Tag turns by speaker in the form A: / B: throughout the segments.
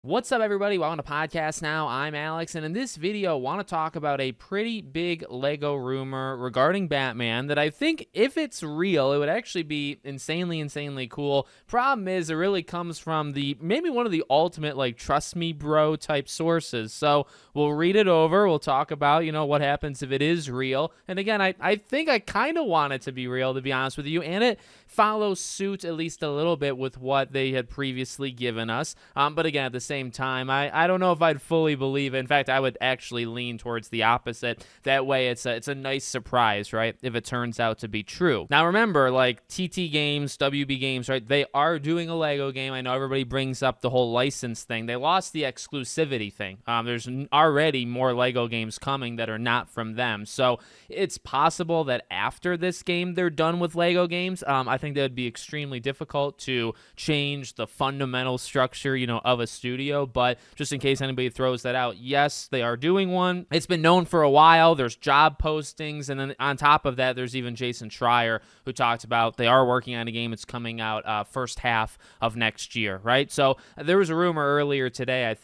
A: What's up, everybody? Welcome to Podcast Now. I'm Alex, and in this video, I want to talk about a pretty big Lego rumor regarding Batman that I think, if it's real, it would actually be insanely cool. Problem is, it really comes from maybe one of the ultimate, trust me, bro type sources. So we'll read it over. We'll talk about, what happens if it is real. And again, I think I kind of want it to be real, to be honest with you, and it follows suit at least a little bit with what they had previously given us. But again, at the same time, I don't know if I'd fully believe it. In fact, I would actually lean towards the opposite. That way, it's a nice surprise, right, if it turns out to be true. Now, remember, TT Games, WB Games, right, they are doing a Lego game. I know everybody brings up the whole license thing. They lost the exclusivity thing. There's already more Lego games coming that are not from them. So it's possible that after this game, they're done with Lego games. I think that would be extremely difficult to change the fundamental structure, of a studio. But just in case anybody throws that out, yes, they are doing one. It's been known for a while. There's job postings. And then on top of that, there's even Jason Schreier, who talked about they are working on a game. It's coming out first half of next year, right? So there was a rumor earlier today, I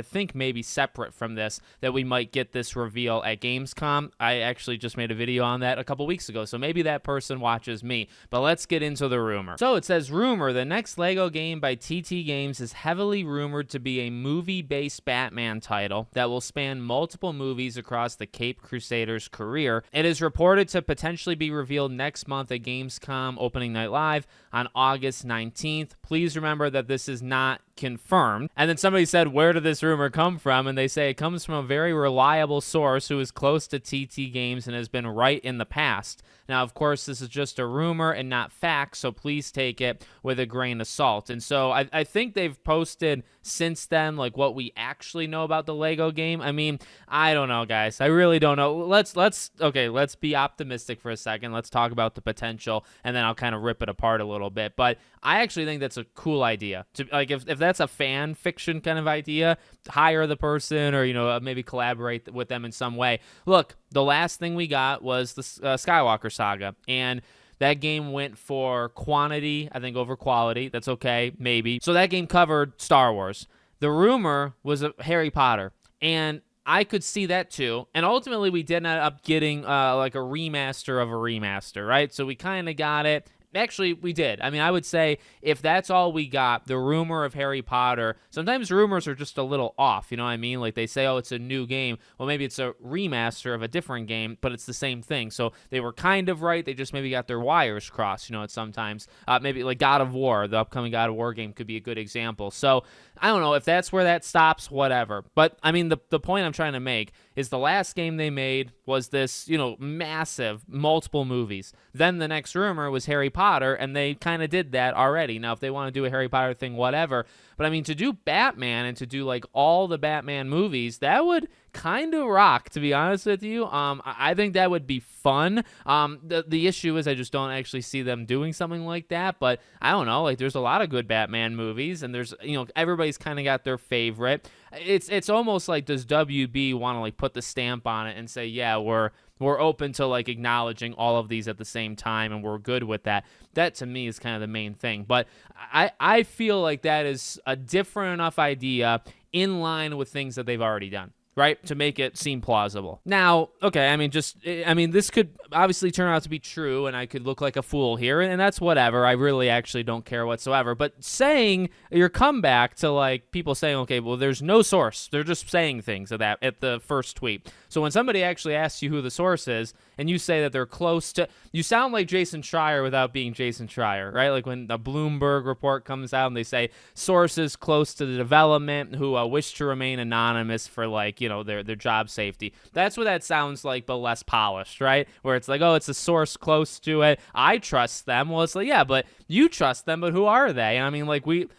A: think maybe separate from this, that we might get this reveal at Gamescom. I actually just made a video on that a couple weeks ago, so maybe that person watches me. But let's get into the rumor. So it says, rumor, the next Lego game by TT Games is heavily rumored to be a movie-based Batman title that will span multiple movies across the Caped Crusader's career. It is reported to potentially be revealed next month at Gamescom Opening Night Live on August 19th. Please remember that this is not confirmed. And then somebody said, where did this rumor come from? And they say it comes from a very reliable source who is close to TT Games and has been right in the past. Now, of course, this is just a rumor and not fact, so please take it with a grain of salt. And so I think they've posted since then, what we actually know about the Lego game. I mean, I don't know, guys. I really don't know. Let's be optimistic for a second. Let's talk about the potential, and then I'll kind of rip it apart a little bit. But I actually think that's a cool idea. If that's a fan fiction kind of idea, hire the person or, maybe collaborate with them in some way. Look, the last thing we got was the Skywalker saga, and that game went for quantity, I think, over quality. That's okay, maybe. So that game covered Star Wars. The rumor was Harry Potter, and I could see that too. And ultimately, we did end up getting a remaster of a remaster, right? So we kind of got it. Actually, we did. I mean, I would say if that's all we got, the rumor of Harry Potter, sometimes rumors are just a little off, you know what I mean? They say, oh, it's a new game. Well, maybe it's a remaster of a different game, but it's the same thing. So they were kind of right. They just maybe got their wires crossed, sometimes. Maybe God of War, the upcoming God of War game could be a good example. So I don't know if that's where that stops, whatever. But I mean, the point I'm trying to make is the last game they made was this, massive, multiple movies. Then the next rumor was Harry Potter, and they kind of did that already. Now, if they want to do a Harry Potter thing, whatever. But I mean, to do Batman and to do all the Batman movies, that would kind of rock, to be honest with you. I think that would be fun. The issue is I just don't actually see them doing something like that. But I don't know. There's a lot of good Batman movies, and there's, everybody's kind of got their favorite. It's almost like, does WB want to put the stamp on it and say, yeah, we're open to acknowledging all of these at the same time, and we're good with that. That to me is kind of the main thing. But I feel like that is a different enough idea in line with things that they've already done, right, to make it seem plausible. Now, okay, I mean, this could obviously turn out to be true, and I could look like a fool here, and that's whatever. I really actually don't care whatsoever. But saying your comeback to people saying, okay, well, there's no source. They're just saying things at the first tweet. So when somebody actually asks you who the source is, and you say that they're close to, you sound like Jason Schreier without being Jason Schreier, right? When the Bloomberg report comes out and they say sources close to the development who wish to remain anonymous for their job safety. That's what that sounds like, but less polished, right? Where it's oh, it's a source close to it. I trust them. Well, it's yeah, but you trust them, but who are they? And I mean,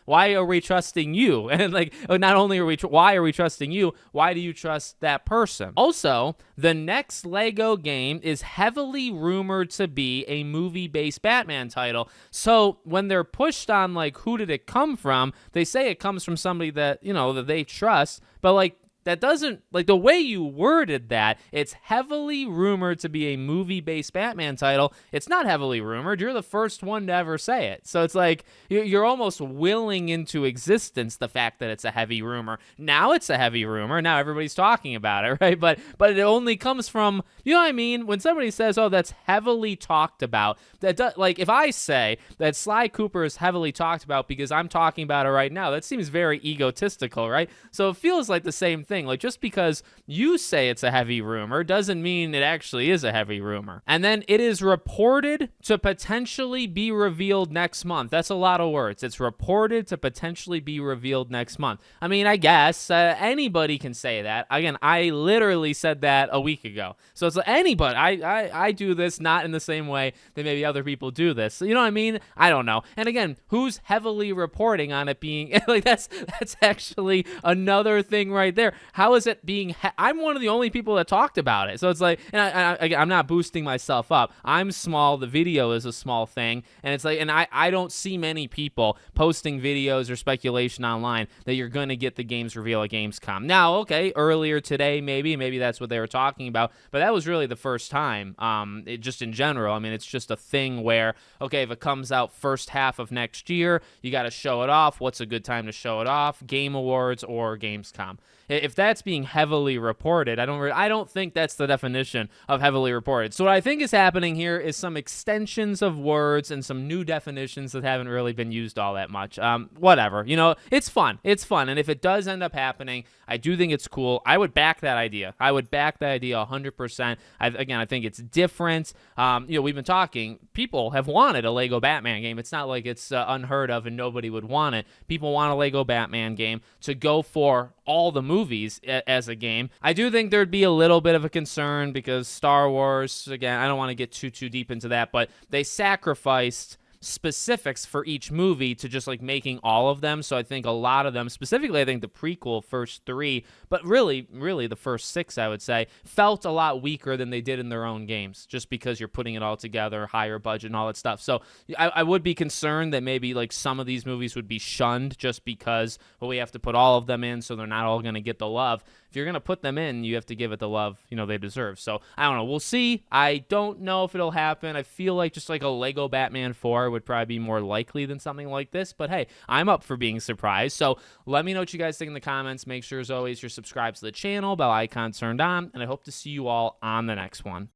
A: why are we trusting you? And not only why are we trusting you? Why do you trust that person? Also, the next Lego game is heavily rumored to be a movie-based Batman title. So when they're pushed on who did it come from, they say it comes from somebody that that they trust, but that doesn't, like, the way you worded that, it's heavily rumored to be a movie-based Batman title. It's not heavily rumored. You're the first one to ever say it. So it's like you're almost willing into existence the fact that it's a heavy rumor. Now it's a heavy rumor. Now everybody's talking about it, right? But it only comes from, you know what I mean? When somebody says, oh, that's heavily talked about, like, if I say that Sly Cooper is heavily talked about because I'm talking about it right now, that seems very egotistical, right? So it feels like the same thing. Like, just because you say it's a heavy rumor doesn't mean it actually is a heavy rumor. And then it is reported to potentially be revealed next month. That's a lot of words. It's reported to potentially be revealed next month. I mean, I guess anybody can say that. Again, I literally said that a week ago. So it's like anybody. I do this not in the same way that maybe other people do this. So, you know what I mean? I don't know. And again, who's heavily reporting on it being like that's actually another thing right there. How is it being? I'm one of the only people that talked about it. So it's like, and I'm not boosting myself up. I'm small. The video is a small thing, and it's like, and I don't see many people posting videos or speculation online that you're going to get the games reveal at Gamescom. Now, okay, earlier today, maybe that's what they were talking about, but that was really the first time. Just in general, I mean, it's just a thing where, okay, if it comes out first half of next year, you got to show it off. What's a good time to show it off? Game Awards or Gamescom. If that's being heavily reported, I don't think that's the definition of heavily reported. So what I think is happening here is some extensions of words and some new definitions that haven't really been used all that much. Whatever, you know, it's fun. It's fun. And if it does end up happening, I do think it's cool. I would back that idea. I would back that idea 100%. I think it's different. You know, we've been talking. People have wanted a Lego Batman game. It's not like it's unheard of and nobody would want it. People want a Lego Batman game to go for all the movies as a game. I do think there'd be a little bit of a concern because Star Wars, again, I don't want to get too deep into that, but they sacrificed specifics for each movie to just like making all of them. So I think a lot of them, specifically I think the prequel first 3, but really the first 6, I would say, felt a lot weaker than they did in their own games, just because you're putting it all together, higher budget and all that stuff. So I would be concerned that maybe like some of these movies would be shunned just because, well, we have to put all of them in, so they're not all going to get the love. If you're going to put them in, you have to give it the love, you know, they deserve. So I don't know. We'll see. I don't know if it'll happen. I feel like just like a Lego Batman 4 would probably be more likely than something like this. But hey, I'm up for being surprised. So let me know what you guys think in the comments. Make sure, as always, you're subscribed to the channel, bell icon turned on, and I hope to see you all on the next one.